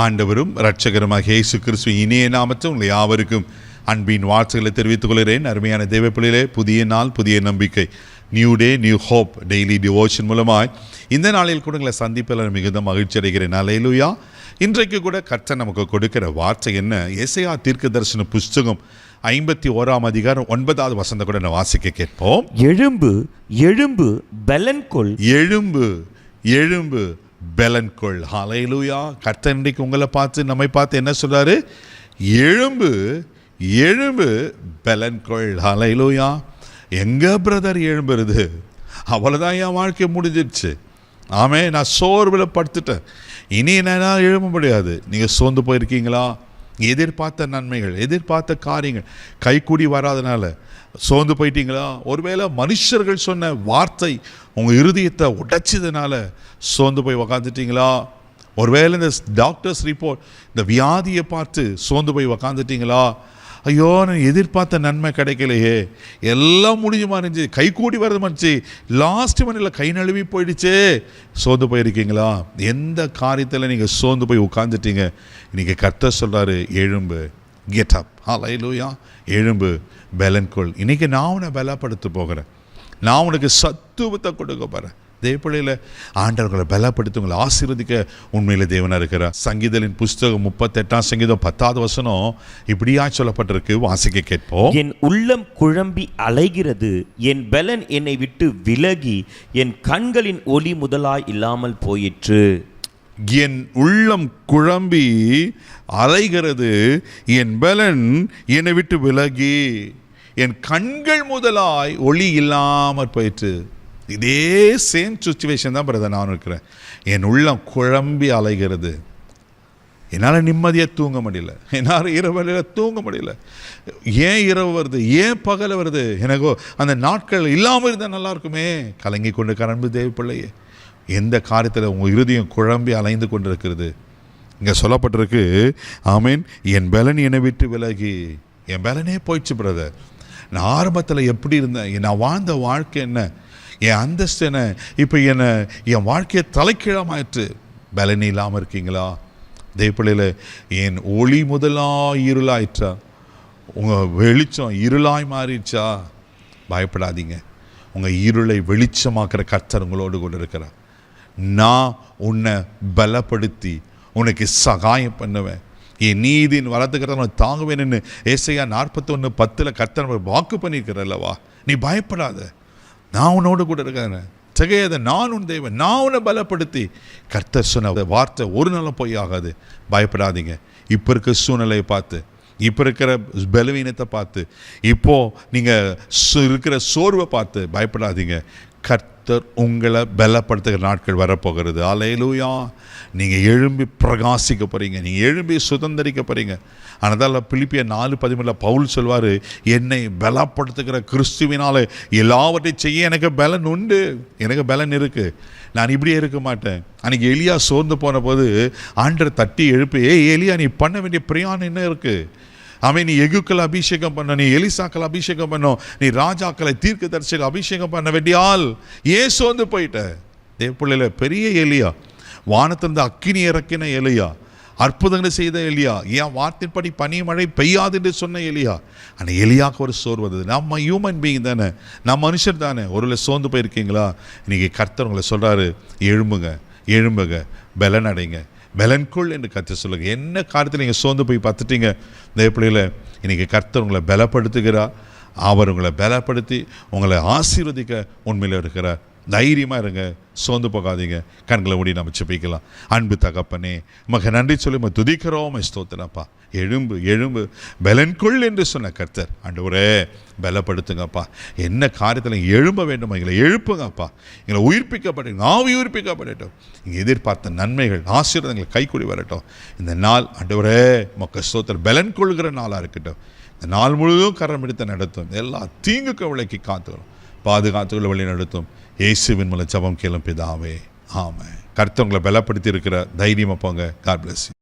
ஆண்டவரும் இரட்சகருமாக இயேசு கிறிஸ்து இனிய நாமத்தில் உங்களை யாவருக்கும் அன்பின் வாழ்த்துக்களை தெரிவித்துக் கொள்கிறேன். அருமையான தேவ பிள்ளைகளே, புதிய நாள், புதிய நம்பிக்கை, new day, new hope daily devotion மூலமாய் இந்த நாளில் கூட உங்களை சந்திப்பில் மிகுந்த மகிழ்ச்சி அடைகிறேன். அல்லேலூயா. இன்றைக்கு கூட கர்த்தர் நமக்கு கொடுக்கிற வார்த்தை என்ன? எசேயா தீர்க்கதரிசன புஸ்தகம் 51 அதிகாரம் 9வது வசனத்தை கூட நான் வாசிக்க கேட்போம். எழும்பு எழும்பு பெலன் கொள். எழும்பு எழும்பு பெலன் கொள். ஹல்லேலூயா. கர்த்தர் இன்றைக்கு உங்களை பார்த்து, நம்மை பார்த்து என்ன சொல்றாரு? எழும்பு எழும்பு பெலன் கொள். ஹல்லேலூயா. எங்க பிரதர் எழும்புறது? அவ்வளோதான், என் வாழ்க்கை முடிஞ்சிடுச்சு. ஆமே, நான் சோர்வில் படுத்துட்டேன், இனி என்னால் எழும்ப முடியாது. நீங்கள் சோர்ந்து போயிருக்கீங்களா? எதிர்பார்த்த நன்மைகள், எதிர்பார்த்த காரியங்கள் கைக்கூடி வராதனால சோர்ந்து போயிட்டீங்களா? ஒருவேளை மனுஷர்கள் சொன்ன வார்த்தை உங்கள் இருதயத்தை உடைச்சதுனால சோர்ந்து போய் உக்காந்துட்டீங்களா? ஒருவேளை இந்த டாக்டர்ஸ் ரிப்போர்ட், இந்த வியாதியை பார்த்து சோர்ந்து போய் உக்காந்துட்டீங்களா? ஐயோ, நான் எதிர்பார்த்த நன்மை கிடைக்கலையே, எல்லாம் முடிஞ்சு மாறிச்சு, கை கூடி வரது மாறிச்சு, லாஸ்ட் மணியில் கை நழுவி போயிடுச்சே, சோர்ந்து போயிருக்கீங்களா? எந்த காரியத்தில் நீங்கள் சோர்ந்து போய் உட்காந்துட்டீங்க? இன்றைக்கி கர்த்தர் சொல்கிறாரு, எழும்பு, கெட் அப். ஹல்லேலூயா. எழும்பு பெலன் கொள். இன்றைக்கி நான் உன்னை பலப்படுத்த போகிறேன், நான் உனக்கு சத்துவத்தை கொடுக்க போகிறேன். தேவப்பிள்ளையில் ஆண்டவர்களை பலப்படுத்தி உங்களை ஆசீர்வதிக்க உண்மையில் தேவனாக இருக்கிறார். சங்கீதலின் புஸ்தகம் 38 சங்கீதம் 10வது வசனம் இப்படியா சொல்லப்பட்டிருக்கு, வாசிக்க கேட்போம். என் உள்ளம் குழம்பி அலைகிறது, என் பெலன் என்னை விட்டு விலகி, என் கண்களின் ஒளி முதலாய் இல்லாமல் போயிற்று. என் உள்ளம் குழம்பி அலைகிறது, என் பலன் என்னை விட்டு விலகி, என் கண்கள் முதலாய் ஒளி இல்லாமல் போயிற்று. இதே சேம் சுச்சுவேஷன் தான் பிரதர் நான் இருக்கிறேன். என் உள்ளம் குழம்பி அலைகிறது, என்னால் நிம்மதியாக தூங்க முடியல, என்னால் இரவு தூங்க முடியல. ஏன் இரவு வருது, ஏன் பகல் வருது? எனக்கோ அந்த நாட்கள் இல்லாமல் இருந்தால் நல்லா இருக்குமே. கலங்கி கொண்டு கரம்பு தேவப்பிள்ளையே, எந்த காரியத்தில் உங்கள் இருதயம் குழம்பி அலைந்து கொண்டு இருக்கிறது? இங்கே சொல்லப்பட்டிருக்கு, ஆமீன், என் பலன் என்னை விட்டு விலகி. என் பலனே போயிடுச்சு பிரதர். நான் ஆரம்பத்தில் எப்படி இருந்தேன், நான் வாழ்ந்த வாழ்க்கை என்ன, என் அந்தஸ்து என்ன, இப்போ என் வாழ்க்கையை தலைக்கீழமாயிற்று. பலன் இல்லாமல் இருக்கீங்களா? தேவப்பிள்ளையில் என் ஒளி முதலாக இருளாயிற்றா? உங்கள் வெளிச்சம் இருளாய் மாறிடுச்சா? பயப்படாதீங்க, உங்கள் இருளை வெளிச்சமாக்குற கர்த்தர் உங்களோடு கொண்டு இருக்கிறார். நான் உன்னை பலப்படுத்தி உனக்கு சகாயம் பண்ணுவேன், என் நீதியின் வளர்த்துக்கிறத தாங்குவேன்னு ஏசாயா 41:10 கர்த்தர் வாக்கு பண்ணியிருக்கிறல்லவா? நீ பயப்படாத, நான் உன்னோடு கூட இருக்கிறேன். திகையாத, நான் உன் தேவன், நான் உன்னை பலப்படுத்தி. கர்த்தர் சொன்ன வார்த்தை ஒரு நாளும் போய் ஆகாது. பயப்படாதீங்க. இப்போ இருக்கிற சூழ்நிலையை பார்த்து, இப்போ இருக்கிற பலவீனத்தை பார்த்து, இப்போது நீங்கள் இருக்கிற சோர்வை பார்த்து பயப்படாதீங்க. கர்த்தர் உங்களை பலப்படுத்துகிற நாட்கள் வரப்போகிறது. அல்லேலூயா. நீங்கள் எழும்பி பிரகாசிக்க போகிறீங்க, நீங்கள் எழும்பி சுதந்திரிக்க போகிறீங்க. அதனால் பிலிப்பியர் 4:13 பவுல் சொல்வார், என்னை பலப்படுத்துகிற கிறிஸ்துவினால் எல்லாவற்றையும் செய்ய எனக்கு பலன் உண்டு, எனக்கு பலன் இருக்குது, நான் இப்படியே இருக்க மாட்டேன். அன்றைக்கி எலியா சோர்ந்து போன போது ஆண்டவர் தட்டி எழுப்பி, எலியா, நீ பண்ண வேண்டிய பிரயாணம் என்ன இருக்குது? நீ எகுக்களை அபிஷேகம் பண்ண, நீ எலிசாக்களை அபிஷேகம் பண்ணும், நீ ராஜாக்களை தீர்க்கதரிசிகளை அபிஷேகம் பண்ண வேண்டியால் ஏன் சோர்ந்து போயிட்ட? தேவப்பிள்ளையில பெரிய எலியா, வானத்திலிருந்து அக்கினி இறக்கின எலியா, அற்புதங்களை செய்த எலியா, ஏன் வார்த்தைப்படி பனி மழை பெய்யாது என்று சொன்ன எலியா. ஆனால் எலியாவுக்கு ஒரு சோர்வது. நம்ம ஹியூமன் பீயிங் தானே, நம்ம மனுஷர் தானே. ஒருவேளை சோர்ந்து போயிருக்கீங்களா? இன்றைக்கி கர்த்தர் உங்களை சொல்கிறாரு, எழும்புங்க எழும்புங்க, பலன் அடைங்க, பலன்கொள் என்று கர்த்தர் சொல்லுங்க. என்ன காரியத்தில் நீங்கள் சோர்ந்து போய் பார்த்துட்டீங்க? இந்த பிள்ளைகளை இன்றைக்கி கர்த்தர் உங்களை பலப்படுத்துகிறார். அவர் உங்களை பலப்படுத்தி உங்களை ஆசீர்வதிக்க உண்மையில் இருக்கிறார். தைரியமாக இருங்க, சோர்ந்து போகாதீங்க. கண்களை மூடி நம்ம ஜெபிக்கலாம். அன்பு தகப்பனே, உமக்கு நன்றி சொல்லி நம்ம துதிக்கிறோம், ஸ்தோத்திரப்பா. எழும்பு எழும்பு பலன்கொள் என்று சொன்ன கர்த்தர், ஆண்டவரே பலப்படுத்துங்கப்பா. என்ன காரியத்தில் எழும்ப வேண்டுமோ எங்களை எழுப்புங்கப்பா. எங்களை உயிர்ப்பிக்கப்படட்டும், ஆவி உயிர்ப்பிக்கப்படட்டும். இங்கே எதிர்பார்த்த நன்மைகள், ஆசீர்வாதங்கள் கைக்கூடி வரட்டும். இந்த நாள் ஆண்டவரே உமக்கு ஸ்தோத்திரம், பலன்கொள்கிற நாளாக இருக்கட்டும். இந்த நாள் முழுவதும் கரம் எடுத்து நடத்தும், எல்லா தீங்குக்கு விலக்கி காத்துக்கிறோம், பாதுகாத்துக்குள்ள வழி நடத்தும். இயேசுவின் மூலம் ஜெபம் கேளும் பிதாவே, ஆமென். கர்த்தர் உங்களை பலப்படுத்தி இருக்கிற தைரியமாக போங்க. God bless you.